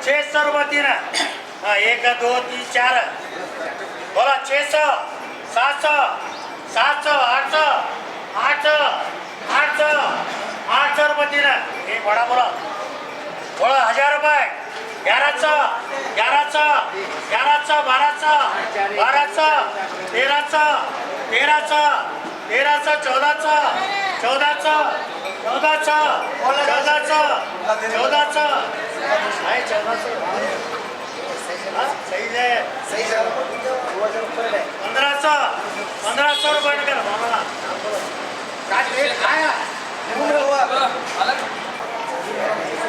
600 रुपये 3 हाँ 1 2 3 4 बोला 600 700 700 800 800 800 800 रुपये 3 एक बड़ा बोला 1000 रुपये 1100 1100 1100 1200 1200 1300 1300 1300 1400 1400 1400 1400 नहीं 1400 सही है 1500 रुपये कर मामा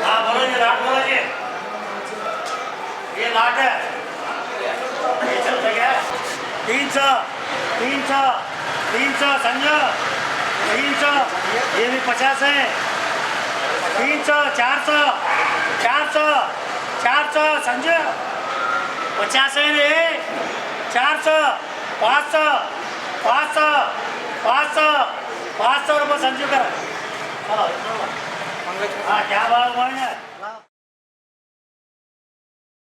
हाँ बोलो जी लाट बोलो जी ये लाट है ये चलता क्या 300 300 300 समझो 300 ये भी 50 है 300 400 400 400 समझो 50 है रे 400 500 500 500 500 रुपये समझो कर हाँ क्या भाव हुआ है